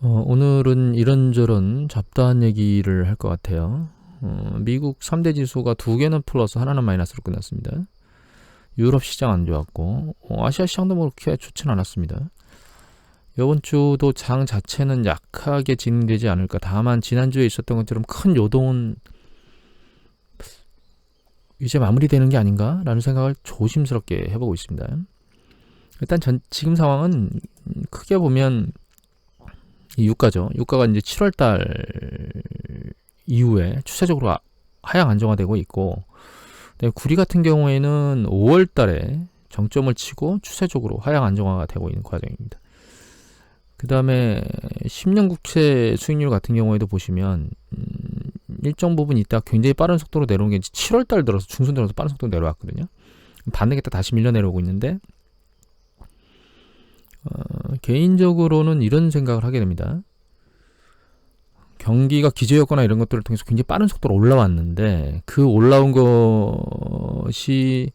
오늘은 이런저런 잡다한 얘기를 할 것 같아요. 미국 3대 지수가 두 개는 플러스 하나는 마이너스로 끝났습니다. 유럽 시장 안 좋았고 아시아 시장도 뭐 그렇게 좋진 않았습니다. 이번 주도 장 자체는 약하게 진행되지 않을까. 다만 지난주에 있었던 것처럼 큰 요동은 이제 마무리되는 게 아닌가라는 생각을 조심스럽게 해보고 있습니다. 일단 지금 상황은 크게 보면 이 유가죠. 유가가 이제 7월달 이후에 추세적으로 하향 안정화되고 있고, 구리 같은 경우에는 5월달에 정점을 치고 추세적으로 하향 안정화가 되고 있는 과정입니다. 그 다음에 10년 국채 수익률 같은 경우에도 보시면 일정 부분 있다 굉장히 빠른 속도로 내려온 게 7월달 들어서 중순 들어서 빠른 속도로 내려왔거든요. 반등했다 다시 밀려 내려오고 있는데 개인적으로는 이런 생각을 하게 됩니다. 경기가 기저효과나 이런 것들을 통해서 굉장히 빠른 속도로 올라왔는데 그 올라온 것이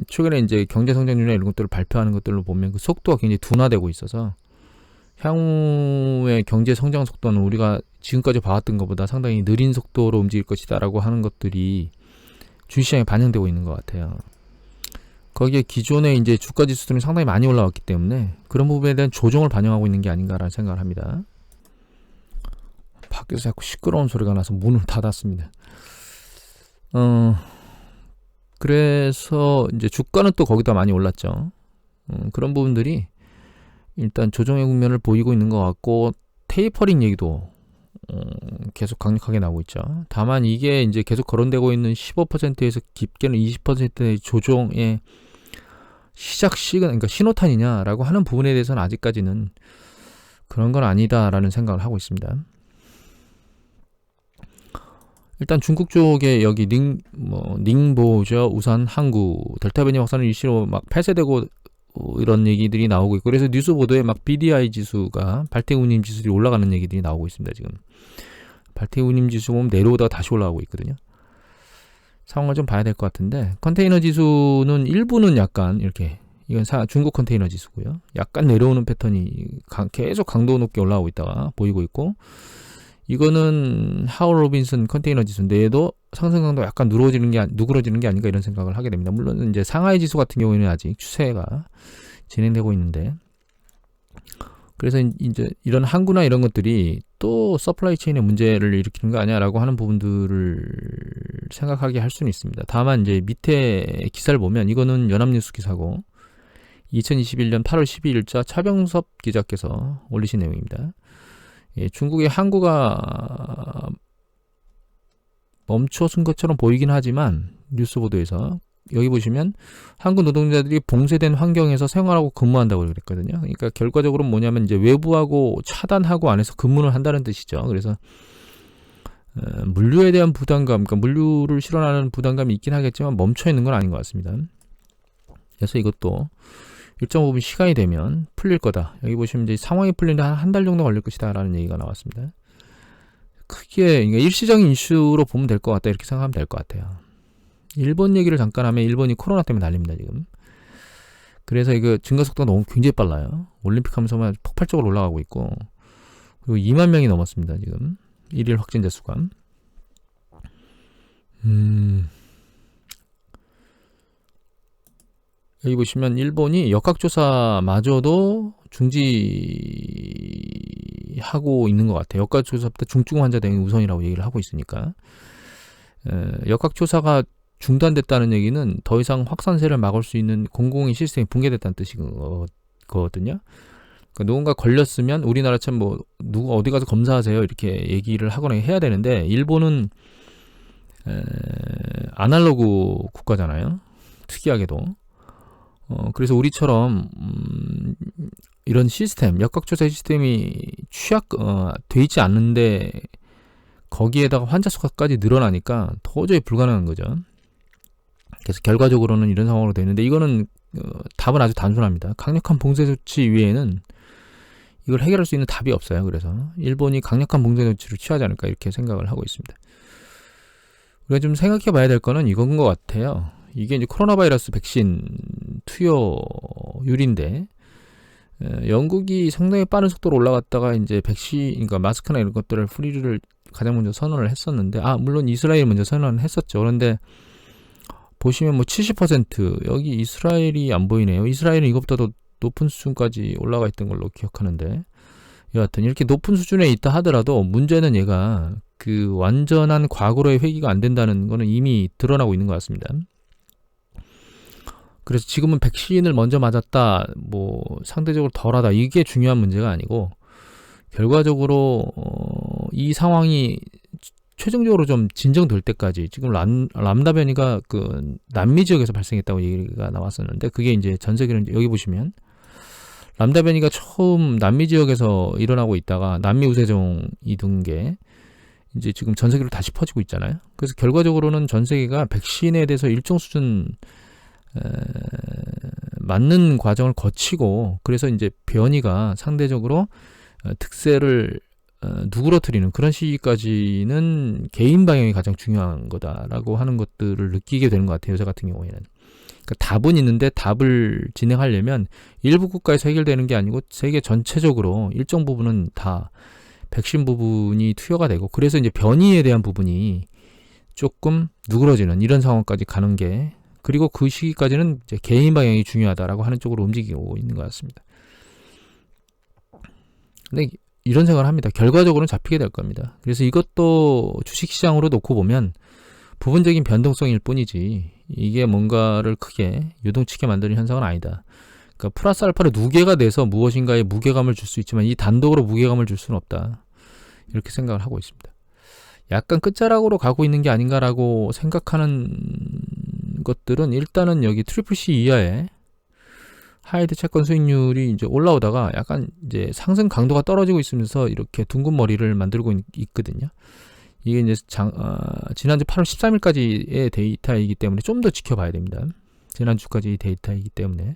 최근에 이제 경제 성장률이나 이런 것들을 발표하는 것들로 보면 그 속도가 굉장히 둔화되고 있어서 향후의 경제 성장 속도는 우리가 지금까지 봐왔던 것보다 상당히 느린 속도로 움직일 것이다라고 하는 것들이 주식시장에 반영되고 있는 것 같아요. 거기에 기존에 이제 주가 지수들이 상당히 많이 올라왔기 때문에 그런 부분에 대한 조정을 반영하고 있는 게 아닌가라는 생각을 합니다. 밖에서 자꾸 시끄러운 소리가 나서 문을 닫았습니다. 그래서 이제 주가는 또 거기다 많이 올랐죠. 그런 부분들이 일단 조정의 국면을 보이고 있는 것 같고, 테이퍼링 얘기도 계속 강력하게 나오고 있죠. 다만 이게 이제 계속 거론되고 있는 15%에서 깊게는 20%의 조정의 시작 시간, 그러니까 신호탄이냐라고 하는 부분에 대해서는 아직까지는 그런 건 아니다라는 생각을 하고 있습니다. 일단 중국 쪽에 여기 닝보죠, 우산, 항구, 델타변이 확산을 일시로 막 폐쇄되고 이런 얘기들이 나오고 있고, 그래서 뉴스 보도에 막 BDI 지수가 발생 운임 지수들이 올라가는 얘기들이 나오고 있습니다. 지금 발생 운임 지수 보면 내려오다가 다시 올라가고 있거든요. 상황을 좀 봐야 될 것 같은데, 컨테이너 지수는 일부는 약간 이렇게, 이건 중국 컨테이너 지수고요. 약간 내려오는 패턴이 계속 강도 높게 올라오고 있다가 보이고 있고, 이거는 하울 로빈슨 컨테이너 지수인데 얘도 상승 강도가 약간 누그러지는 게 아닌가 이런 생각을 하게 됩니다. 물론 이제 상하이 지수 같은 경우에는 아직 추세가 진행되고 있는데, 그래서 이제 이런 항구나 이런 것들이 또 서플라이 체인의 문제를 일으키는 거 아니야라고 하는 부분들을 생각하게 할 수는 있습니다. 다만 이제 밑에 기사를 보면 이거는 연합뉴스 기사고 2021년 8월 12일자 차병섭 기자께서 올리신 내용입니다. 중국의 항구가 멈춰선 것처럼 보이긴 하지만 뉴스 보도에서 여기 보시면 항구 노동자들이 봉쇄된 환경에서 생활하고 근무한다고 그랬거든요. 그러니까 결과적으로 뭐냐면 이제 외부하고 차단하고 안에서 근무를 한다는 뜻이죠. 그래서 물류에 대한 부담감, 그러니까 물류를 실현하는 부담감이 있긴 하겠지만 멈춰 있는 건 아닌 것 같습니다. 그래서 이것도 일정 부분 시간이 되면 풀릴 거다. 여기 보시면 이제 상황이 풀리는데 한 달 정도 걸릴 것이다 라는 얘기가 나왔습니다. 크게 그러니까 일시적인 이슈로 보면 될 것 같다 이렇게 생각하면 될 것 같아요. 일본 얘기를 잠깐 하면 일본이 코로나 때문에 난립니다 지금. 그래서 이거 증가 속도가 너무 굉장히 빨라요. 올림픽 하면서만 폭발적으로 올라가고 있고, 그리고 2만 명이 넘었습니다 지금 일일 확진자 수가. 여기 보시면 일본이 역학조사마저도 중지하고 있는 것 같아요. 역학조사부터 중증 환자 등이 우선이라고 얘기를 하고 있으니까. 역학조사가 중단됐다는 얘기는 더 이상 확산세를 막을 수 있는 공공의 시스템이 붕괴됐다는 뜻이거든요. 그러니까 누군가 걸렸으면 우리나라처럼 뭐 누구 어디 가서 검사하세요 이렇게 얘기를 하거나 해야 되는데, 일본은 아날로그 국가잖아요. 특이하게도. 그래서 우리처럼 이런 시스템, 역학조사 시스템이 돼 있지 않는데 거기에다가 환자 수가까지 늘어나니까 도저히 불가능한 거죠. 그래서 결과적으로는 이런 상황으로 되는데, 이거는 답은 아주 단순합니다. 강력한 봉쇄 조치 외에는 이걸 해결할 수 있는 답이 없어요. 그래서 일본이 강력한 봉쇄 조치를 취하지 않을까 이렇게 생각을 하고 있습니다. 우리가 좀 생각해 봐야 될 거는 이건 것 같아요. 이게 이제 코로나 바이러스 백신 투여율인데 영국이 상당히 빠른 속도로 올라갔다가 이제 그러니까 마스크나 이런 것들을 프리를 가장 먼저 선언을 했었는데, 물론 이스라엘이 먼저 선언을 했었죠. 그런데 보시면 뭐 70% 여기 이스라엘이 안 보이네요. 이스라엘은 이것보다도 높은 수준까지 올라가 있던 걸로 기억하는데, 여하튼 이렇게 높은 수준에 있다 하더라도 문제는 얘가 그 완전한 과거로의 회귀가 안 된다는 거는 이미 드러나고 있는 것 같습니다. 그래서 지금은 백신을 먼저 맞았다, 뭐 상대적으로 덜하다, 이게 중요한 문제가 아니고, 결과적으로 이 상황이 최종적으로 좀 진정될 때까지, 지금 람다 변이가 그 남미 지역에서 발생했다고 얘기가 나왔었는데, 그게 이제 전 세계로, 여기 보시면 람다 변이가 처음 남미 지역에서 일어나고 있다가 남미 우세종이 든 게 이제 지금 전 세계로 다시 퍼지고 있잖아요. 그래서 결과적으로는 전 세계가 백신에 대해서 일정 수준 맞는 과정을 거치고, 그래서 이제 변이가 상대적으로 특세를 누그러뜨리는 그런 시기까지는 개인 방역이 가장 중요한 거다라고 하는 것들을 느끼게 되는 것 같아요. 저 같은 경우에는. 그러니까 답은 있는데, 답을 진행하려면 일부 국가에서 해결되는 게 아니고 세계 전체적으로 일정 부분은 다 백신 부분이 투여가 되고, 그래서 이제 변이에 대한 부분이 조금 누그러지는 이런 상황까지 가는 게, 그리고 그 시기까지는 이제 개인 방향이 중요하다라고 하는 쪽으로 움직이고 있는 것 같습니다. 근데 이런 생각을 합니다. 결과적으로는 잡히게 될 겁니다. 그래서 이것도 주식시장으로 놓고 보면 부분적인 변동성일 뿐이지, 이게 뭔가를 크게 요동치게 만드는 현상은 아니다. 그러니까 플러스 알파를 누계가 돼서 무엇인가에 무게감을 줄 수 있지만 이 단독으로 무게감을 줄 수는 없다, 이렇게 생각을 하고 있습니다. 약간 끝자락으로 가고 있는 게 아닌가라고 생각하는 것들은, 일단은 여기 트리플 C 이하의 하이드 채권 수익률이 이제 올라오다가 약간 이제 상승 강도가 떨어지고 있으면서 이렇게 둥근 머리를 만들고 있거든요. 이게 이제 지난주 8월 13일까지의 데이터이기 때문에 좀 더 지켜봐야 됩니다. 지난주까지 데이터이기 때문에.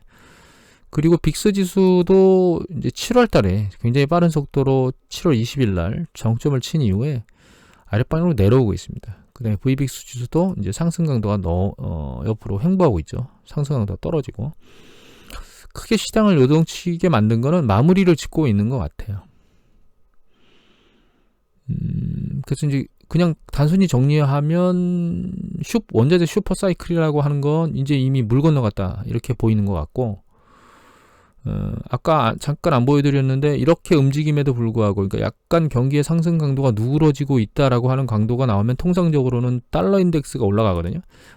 그리고 빅스 지수도 이제 7월 달에 굉장히 빠른 속도로 7월 20일 날 정점을 친 이후에 아랫방향으로 내려오고 있습니다. 그 다음에 VBIX 지수도 이제 상승 강도가 옆으로 횡보하고 있죠. 상승 강도가 떨어지고. 크게 시장을 요동치게 만든 거는 마무리를 짓고 있는 것 같아요. 그래서 이제 그냥 단순히 정리하면 원자재 슈퍼 사이클이라고 하는 건 이제 이미 물 건너갔다, 이렇게 보이는 것 같고, 아까 잠깐 안 보여드렸는데 이렇게 움직임에도 불구하고, 그러니까 약간 경기의 상승 강도가 누그러지고 있다라고 하는 강도가 나오면 통상적으로는 달러 인덱스가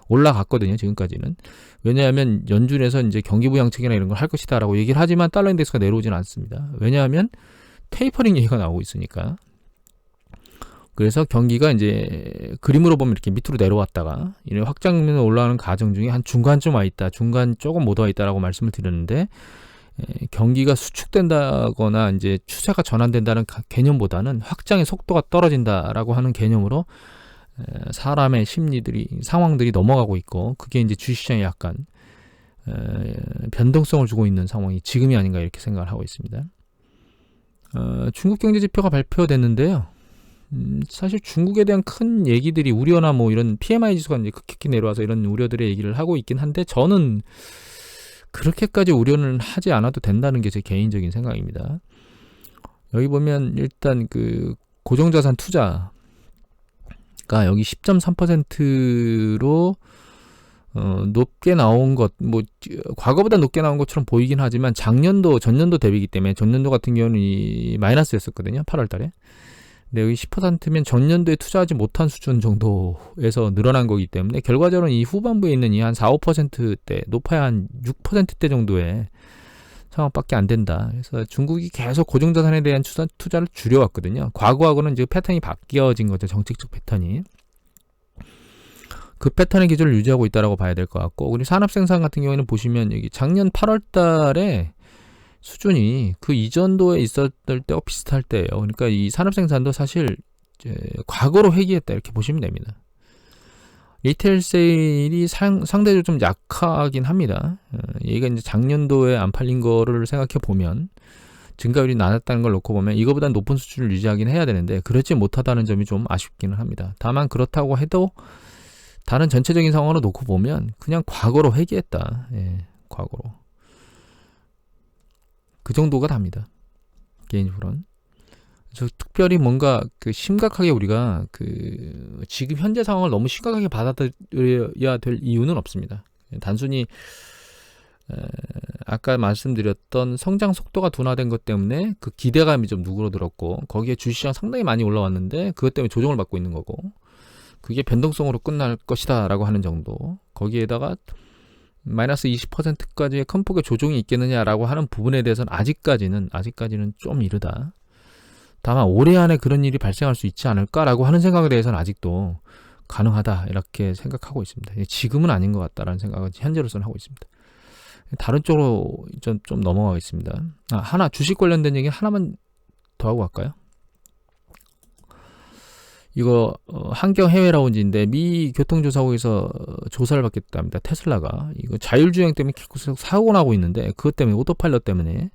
올라갔거든요. 지금까지는. 왜냐하면 연준에서 이제 경기 부양책이나 이런 걸 할 것이다라고 얘기를 하지만 달러 인덱스가 내려오지는 않습니다. 왜냐하면 테이퍼링 얘기가 나오고 있으니까. 그래서 경기가 이제 그림으로 보면 이렇게 밑으로 내려왔다가 이런 확장면으로 올라가는 과정 중에 한 중간쯤 와 있다, 중간 조금 못 와 있다라고 말씀을 드렸는데, 경기가 수축된다거나 이제 추세가 전환된다는 개념보다는 확장의 속도가 떨어진다라고 하는 개념으로 사람의 상황들이 넘어가고 있고, 그게 이제 주식시장에 약간 변동성을 주고 있는 상황이 지금이 아닌가, 이렇게 생각을 하고 있습니다. 중국 경제 지표가 발표됐는데요. 사실 중국에 대한 큰 얘기들이, 우려나 뭐 이런 PMI 지수가 이제 급격히 내려와서 이런 우려들의 얘기를 하고 있긴 한데, 저는 그렇게까지 우려는 하지 않아도 된다는 게 제 개인적인 생각입니다. 여기 보면 일단 그 고정자산 투자가 여기 10.3%로 높게 나온 것, 뭐 과거보다 높게 나온 것처럼 보이긴 하지만 전년도 대비이기 때문에, 전년도 같은 경우는 이 마이너스였었거든요. 8월 달에. 근데 여기 10%면 전년도에 투자하지 못한 수준 정도에서 늘어난 거기 때문에, 결과적으로는 이 후반부에 있는 이 한 4, 5%대, 높아야 한 6%대 정도의 상황밖에 안 된다. 그래서 중국이 계속 고정자산에 대한 투자를 줄여왔거든요. 과거하고는 이제 패턴이 바뀌어진 거죠. 정책적 패턴이. 그 패턴의 기조를 유지하고 있다라고 봐야 될 것 같고, 그리고 산업생산 같은 경우에는 보시면 여기 작년 8월 달에 수준이 그 이전도에 있었을 때와 비슷할 때예요. 그러니까 이 산업생산도 사실 이제 과거로 회귀했다, 이렇게 보시면 됩니다. 리테일 세일이 상대적으로 좀 약하긴 합니다. 얘가 이제 작년도에 안 팔린 거를 생각해 보면, 증가율이 낮았다는 걸 놓고 보면 이거보다 높은 수준을 유지하긴 해야 되는데, 그렇지 못하다는 점이 좀 아쉽기는 합니다. 다만 그렇다고 해도 다른 전체적인 상황으로 놓고 보면 그냥 과거로 회귀했다. 과거로. 그 정도가 답니다. 개인적으로는. 그래서 특별히 뭔가 그 심각하게 우리가 그 지금 현재 상황을 너무 심각하게 받아들여야 될 이유는 없습니다. 단순히 아까 말씀드렸던 성장 속도가 둔화된 것 때문에 그 기대감이 좀 누그러들었고, 거기에 주식시장 상당히 많이 올라왔는데 그것 때문에 조정을 받고 있는 거고, 그게 변동성으로 끝날 것이다 라고 하는 정도, 거기에다가 마이너스 20%까지의 큰 폭의 조정이 있겠느냐라고 하는 부분에 대해서는 아직까지는 좀 이르다. 다만 올해 안에 그런 일이 발생할 수 있지 않을까라고 하는 생각에 대해서는 아직도 가능하다 이렇게 생각하고 있습니다. 지금은 아닌 것 같다라는 생각을 현재로서는 하고 있습니다. 다른 쪽으로 좀 넘어가겠습니다. 하나 주식 관련된 얘기 하나만 더 하고 갈까요? 이거 한경 해외 라운지인데 미 교통조사국에서 조사를 받겠답니다. 테슬라가 이거 자율주행 때문에 계속 사고 나고 있는데, 그것 때문에 오토파일럿 때문에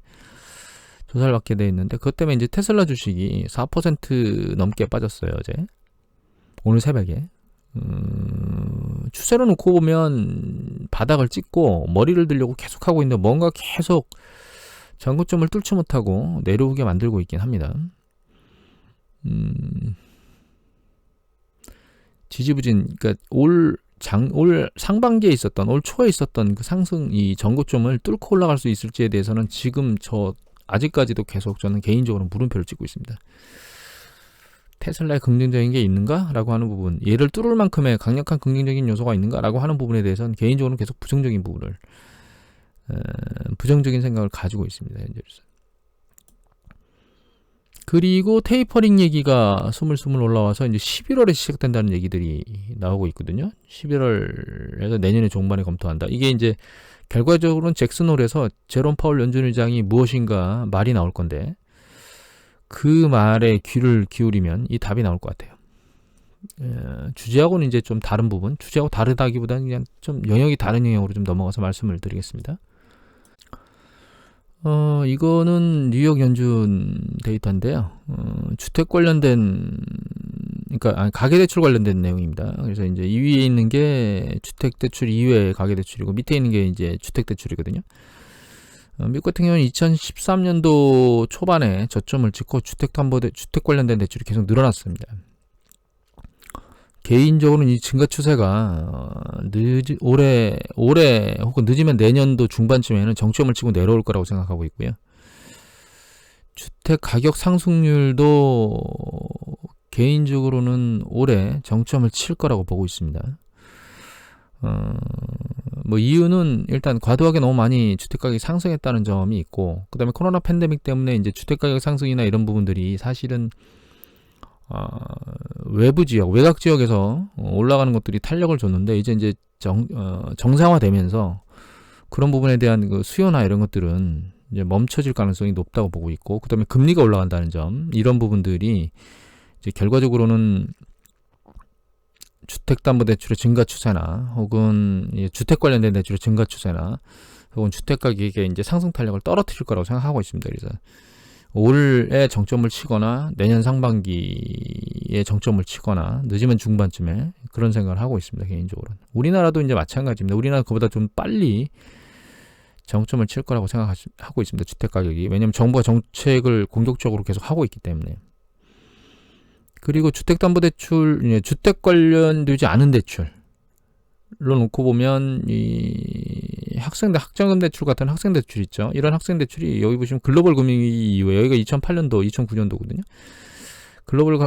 조사를 받게 돼 있는데, 그것 때문에 이제 테슬라 주식이 4% 넘게 빠졌어요. 어제 오늘 새벽에. 추세로 놓고 보면 바닥을 찍고 머리를 들려고 계속 하고 있는데, 뭔가 계속 전고점을 뚫지 못하고 내려오게 만들고 있긴 합니다. 지지부진, 그러니까 올 상반기에 있었던, 올 초에 있었던 그 상승, 이 전고점을 뚫고 올라갈 수 있을지에 대해서는 지금 아직까지도 계속 저는 개인적으로 물음표를 찍고 있습니다. 테슬라에 긍정적인 게 있는가? 라고 하는 부분, 얘를 뚫을 만큼의 강력한 긍정적인 요소가 있는가? 라고 하는 부분에 대해서는 개인적으로 계속 부정적인 생각을 가지고 있습니다. 현재로서. 그리고 테이퍼링 얘기가 스물스물 올라와서 이제 11월에 시작된다는 얘기들이 나오고 있거든요. 11월에서 내년의 종반에 검토한다. 이게 이제 결과적으로는 잭슨홀에서 제롬 파월 연준 의장이 무엇인가 말이 나올 건데, 그 말에 귀를 기울이면 이 답이 나올 것 같아요. 주제하고는 이제 좀 다른 부분, 주제하고 다르다기보다는 그냥 좀 영역이 다른 영역으로 좀 넘어가서 말씀을 드리겠습니다. 이거는 뉴욕 연준 데이터인데요. 주택 관련된, 그러니까 가계대출 관련된 내용입니다. 그래서 이제 2위에 있는 게 주택대출 이외의 가계대출이고, 밑에 있는 게 이제 주택대출이거든요. 미국 같은 경우는 2013년도 초반에 저점을 찍고 주택 관련된 대출이 계속 늘어났습니다. 개인적으로는 이 증가 추세가 올해 혹은 늦으면 내년도 중반쯤에는 정점을 치고 내려올 거라고 생각하고 있고요. 주택 가격 상승률도 개인적으로는 올해 정점을 칠 거라고 보고 있습니다. 이유는 일단 과도하게 너무 많이 주택 가격이 상승했다는 점이 있고, 그다음에 코로나 팬데믹 때문에 이제 주택 가격 상승이나 이런 부분들이 사실은 외부 지역, 외곽 지역에서 올라가는 것들이 탄력을 줬는데, 이제 정상화되면서 그런 부분에 대한 그 수요나 이런 것들은 이제 멈춰질 가능성이 높다고 보고 있고, 그다음에 금리가 올라간다는 점, 이런 부분들이 이제 결과적으로는 주택담보대출의 증가 추세나, 혹은 주택 관련된 대출의 증가 추세나, 혹은 주택 가격의 이제 상승 탄력을 떨어뜨릴 거라고 생각하고 있습니다. 그래서 올해 정점을 치거나 내년 상반기에 정점을 치거나 늦으면 중반쯤에 그런 생각을 하고 있습니다. 개인적으로는. 우리나라도 이제 마찬가지입니다. 우리나라 그보다 좀 빨리 정점을 칠 거라고 생각하고 있습니다. 주택 가격이. 왜냐하면 정부가 정책을 공격적으로 계속 하고 있기 때문에. 그리고 주택담보대출, 주택 관련되지 않은 대출로 놓고 보면 이 학자금 대출 같은 학생 대출 있죠. 이런 학생 대출이 여기 보시면 글로벌 금융위기 이후에, 여기가 2008년도, 2009년도거든요. 글로벌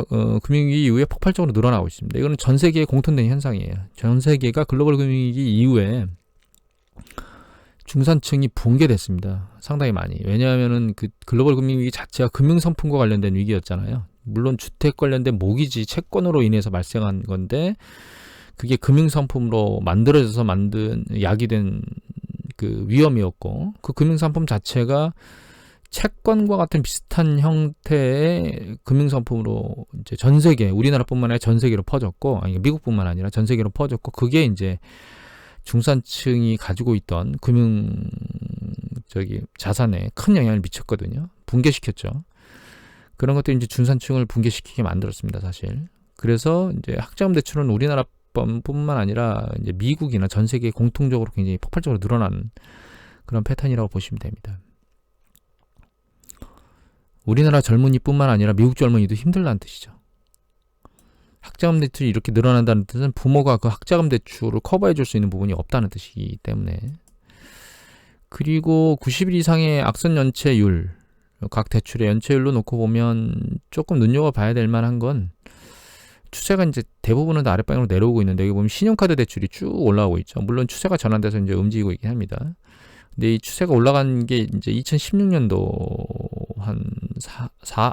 금융위기 이후에 폭발적으로 늘어나고 있습니다. 이거는 전 세계에 공통된 현상이에요. 전 세계가 글로벌 금융위기 이후에 중산층이 붕괴됐습니다. 상당히 많이. 왜냐하면은 그 글로벌 금융위기 자체가 금융상품과 관련된 위기였잖아요. 물론 주택 관련된 모기지 채권으로 인해서 발생한 건데, 그게 금융상품으로 만들어져서 만든 야기된 그 위험이었고, 그 금융상품 자체가 채권과 같은 비슷한 형태의 금융상품으로 이제 전 세계, 우리나라뿐만 아니라 전 세계로 퍼졌고, 아니 미국뿐만 아니라 전 세계로 퍼졌고, 그게 이제 중산층이 가지고 있던 자산에 큰 영향을 미쳤거든요. 붕괴시켰죠. 그런 것들이 이제 중산층을 붕괴시키게 만들었습니다, 사실. 그래서 이제 학자금 대출은 우리나라뿐만 아니라 이제 미국이나 전 세계에 공통적으로 굉장히 폭발적으로 늘어난 그런 패턴이라고 보시면 됩니다. 우리나라 젊은이뿐만 아니라 미국 젊은이도 힘들다는 뜻이죠. 학자금 대출이 이렇게 늘어난다는 뜻은 부모가 그 학자금 대출을 커버해 줄 수 있는 부분이 없다는 뜻이기 때문에. 그리고 90일 이상의 악선 연체율, 각 대출의 연체율로 놓고 보면 조금 눈여겨봐야 될 만한 건 추세가 이제 대부분은 다 아랫방향으로 내려오고 있는데, 여기 보면 신용카드 대출이 쭉 올라오고 있죠. 물론 추세가 전환돼서 이제 움직이고 있긴 합니다. 근데 이 추세가 올라간 게 이제 2016년도 한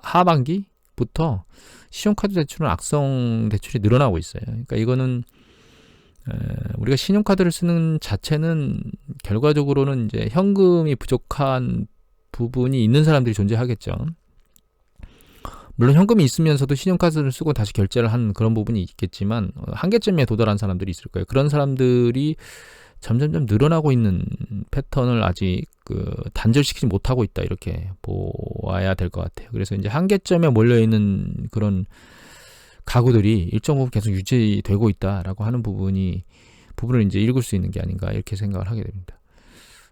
하반기부터 신용카드 대출은 악성 대출이 늘어나고 있어요. 그러니까 이거는 우리가 신용카드를 쓰는 자체는 결과적으로는 이제 현금이 부족한 부분이 있는 사람들이 존재하겠죠. 물론 현금이 있으면서도 신용카드를 쓰고 다시 결제를 하는 그런 부분이 있겠지만 한계점에 도달한 사람들이 있을 거예요. 그런 사람들이 점점점 늘어나고 있는 패턴을 아직 단절시키지 못하고 있다, 이렇게 보아야 될 것 같아요. 그래서 이제 한계점에 몰려있는 그런 가구들이 일정 부분 계속 유지되고 있다라고 하는 부분을 이제 읽을 수 있는 게 아닌가, 이렇게 생각을 하게 됩니다.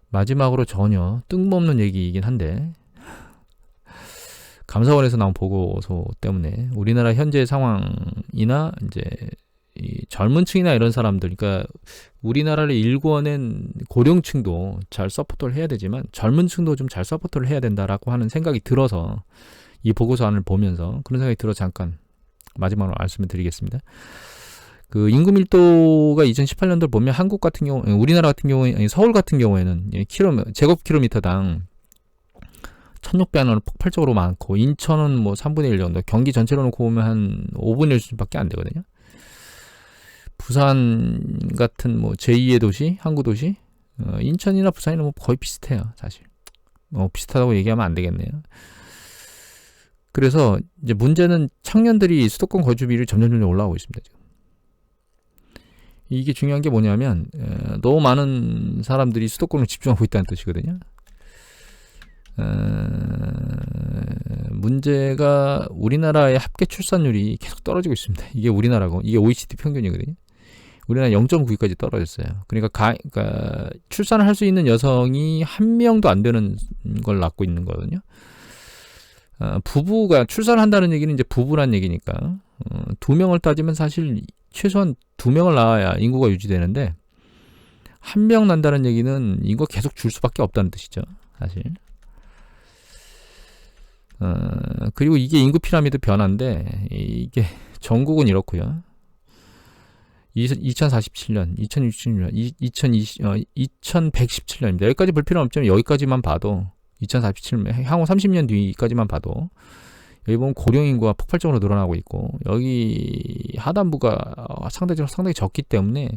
마지막으로 전혀 뜬금없는 얘기이긴 한데, 감사원에서 나온 보고서 때문에 우리나라 현재 상황이나 이제 이 젊은 층이나 이런 사람들, 그러니까 우리나라를 일궈낸 고령층도 잘 서포트를 해야 되지만 젊은 층도 좀 잘 서포트를 해야 된다라고 하는 생각이 들어서 이 보고서안을 보면서 그런 생각이 들어 잠깐 마지막으로 말씀을 드리겠습니다. 그 인구 밀도가 2018년도를 보면 한국 같은 경우, 우리나라 같은 경우에, 서울 같은 경우에는 제곱킬로미터당 1600원은 폭발적으로 많고, 인천은 뭐 3분의 1 정도, 경기 전체로 놓고 보면 한 5분의 1 수준밖에 안 되거든요. 부산 같은 뭐 제2의 도시, 항구 도시, 인천이나 부산이나 뭐 거의 비슷해요, 사실. 비슷하다고 얘기하면 안 되겠네요. 그래서 이제 문제는 청년들이 수도권 거주비를 점점 올라오고 있습니다, 지금. 이게 중요한 게 뭐냐면, 너무 많은 사람들이 수도권으로 집중하고 있다는 뜻이거든요. 문제가 우리나라의 합계 출산율이 계속 떨어지고 있습니다. 이게 우리나라고, 이게 OECD 평균이거든요. 우리나라 0.92까지 떨어졌어요. 그러니까 출산을 할 수 있는 여성이 한 명도 안 되는 걸 낳고 있는 거거든요. 부부가 출산을 한다는 얘기는 이제 부부란 얘기니까, 2명을 따지면 사실 최소한 2명을 낳아야 인구가 유지되는데, 1명 난다는 얘기는 인구가 계속 줄 수밖에 없다는 뜻이죠, 사실. 그리고 이게 인구 피라미드 변화인데, 이게 전국은 이렇고요. 2047년, 2067년, 2117년입니다. 여기까지 볼 필요는 없지만 여기까지만 봐도, 2047년, 향후 30년 뒤까지만 봐도, 여기 보면 고령 인구가 폭발적으로 늘어나고 있고, 여기 하단부가 상당히 적기 때문에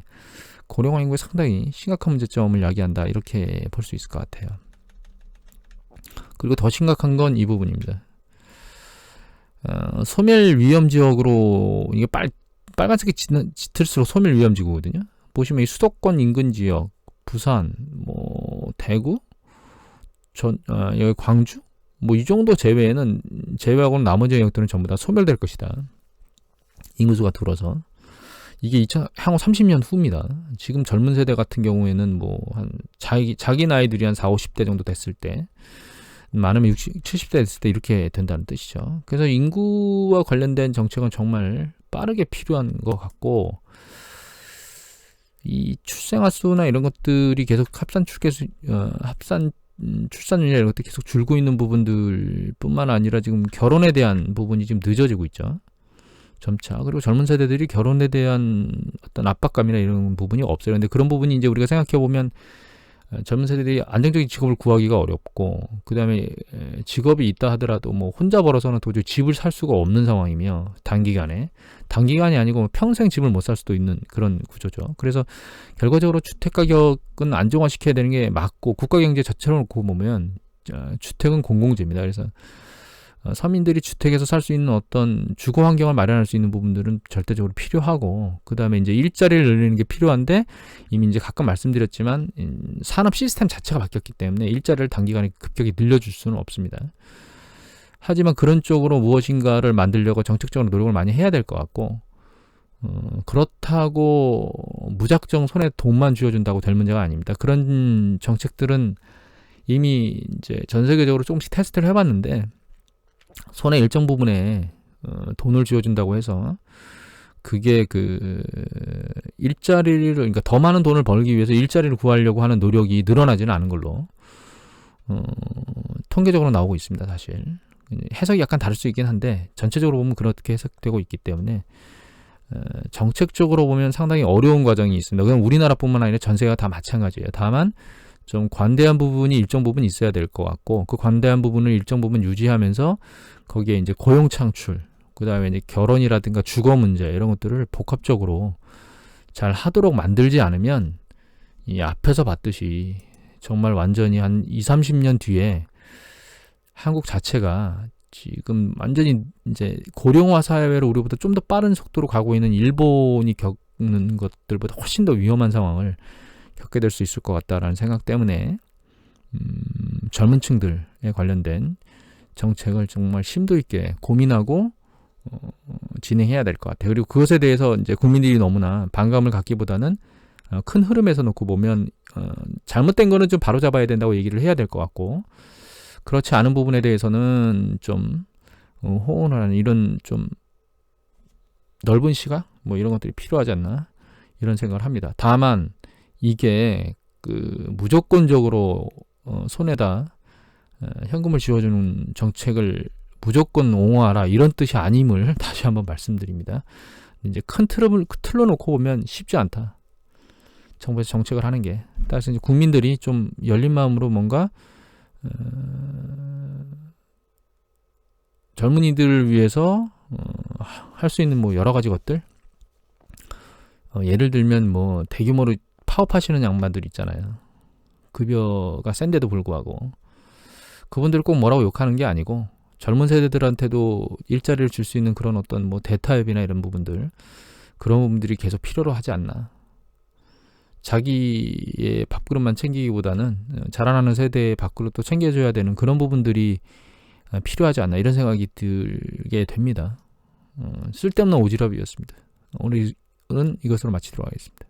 고령화 인구에 상당히 심각한 문제점을 야기한다, 이렇게 볼 수 있을 것 같아요. 그리고 더 심각한 건 이 부분입니다. 소멸 위험 지역으로, 이게 빨간색이 짙을수록 소멸 위험 지구거든요. 보시면 이 수도권 인근 지역, 부산, 뭐 대구, 여기 광주, 뭐 이 정도 제외하고는 나머지 영역들은 전부 다 소멸될 것이다, 인구수가 줄어서. 이게 향후 30년 후입니다. 지금 젊은 세대 같은 경우에는 뭐 한 자기 나이들이 한 40, 50대 정도 됐을 때, 많으면 60, 70대 됐을 때 이렇게 된다는 뜻이죠. 그래서 인구와 관련된 정책은 정말 빠르게 필요한 것 같고, 이 출생아 수나 이런 것들이 계속 합산 출산율이나 이런 것들이 계속 줄고 있는 부분들 뿐만 아니라 지금 결혼에 대한 부분이 지금 늦어지고 있죠, 점차. 그리고 젊은 세대들이 결혼에 대한 어떤 압박감이나 이런 부분이 없어요. 근데 그런 부분이 이제 우리가 생각해 보면, 젊은 세대들이 안정적인 직업을 구하기가 어렵고, 그 다음에 직업이 있다 하더라도 뭐 혼자 벌어서는 도저히 집을 살 수가 없는 상황이며, 단기간이 아니고 평생 집을 못 살 수도 있는 그런 구조죠. 그래서 결과적으로 주택 가격은 안정화시켜야 되는 게 맞고, 국가경제 자체로 놓고 보면 주택은 공공재입니다. 그래서 서민들이 주택에서 살 수 있는 어떤 주거 환경을 마련할 수 있는 부분들은 절대적으로 필요하고, 그 다음에 이제 일자리를 늘리는 게 필요한데, 이미 이제 가끔 말씀드렸지만 산업 시스템 자체가 바뀌었기 때문에 일자리를 단기간에 급격히 늘려줄 수는 없습니다. 하지만 그런 쪽으로 무엇인가를 만들려고 정책적으로 노력을 많이 해야 될 것 같고, 그렇다고 무작정 손에 돈만 쥐어준다고 될 문제가 아닙니다. 그런 정책들은 이미 이제 전 세계적으로 조금씩 테스트를 해봤는데, 손에 일정 부분에 돈을 쥐어준다고 해서 그게 그 일자리를, 그러니까 더 많은 돈을 벌기 위해서 일자리를 구하려고 하는 노력이 늘어나지는 않은 걸로 통계적으로 나오고 있습니다. 사실 해석이 약간 다를 수 있긴 한데 전체적으로 보면 그렇게 해석되고 있기 때문에 정책적으로 보면 상당히 어려운 과정이 있습니다. 그건 우리나라뿐만 아니라 전 세계가 다 마찬가지예요. 다만 좀 관대한 부분이 일정 부분 있어야 될 것 같고, 그 관대한 부분을 일정 부분 유지하면서 거기에 이제 고용 창출, 그다음에 이제 결혼이라든가 주거 문제 이런 것들을 복합적으로 잘 하도록 만들지 않으면 이 앞에서 봤듯이 정말 완전히 한 20-30년 뒤에 한국 자체가 지금 완전히 이제 고령화 사회로 우리보다 좀 더 빠른 속도로 가고 있는 일본이 겪는 것들보다 훨씬 더 위험한 상황을 겪게 될 수 있을 것 같다라는 생각 때문에 젊은 층들에 관련된 정책을 정말 심도 있게 고민하고 진행해야 될 것 같아요. 그리고 그것에 대해서 이제 국민들이 너무나 반감을 갖기보다는 큰 흐름에서 놓고 보면 잘못된 거는 좀 바로잡아야 된다고 얘기를 해야 될 것 같고, 그렇지 않은 부분에 대해서는 좀 호언을 하는 이런 좀 넓은 시각 뭐 이런 것들이 필요하지 않나 이런 생각을 합니다. 다만 이게 그 무조건적으로 손에다 현금을 쥐어주는 정책을 무조건 옹호하라 이런 뜻이 아님을 다시 한번 말씀드립니다. 이제 큰 틀로 놓고 보면 쉽지 않다. 정부에서 정책을 하는 게. 따라서 이제 국민들이 좀 열린 마음으로 뭔가 젊은이들을 위해서 할 수 있는 뭐 여러 가지 것들, 예를 들면 뭐 대규모로 파업하시는 양반들 있잖아요. 급여가 센데도 불구하고 그분들 꼭 뭐라고 욕하는 게 아니고 젊은 세대들한테도 일자리를 줄 수 있는 그런 어떤 뭐 대타협이나 이런 부분들, 그런 부분들이 계속 필요로 하지 않나. 자기의 밥그릇만 챙기기보다는 자라나는 세대의 밥그릇도 챙겨줘야 되는 그런 부분들이 필요하지 않나 이런 생각이 들게 됩니다. 쓸데없는 오지랖이었습니다. 오늘은 이것으로 마치도록 하겠습니다.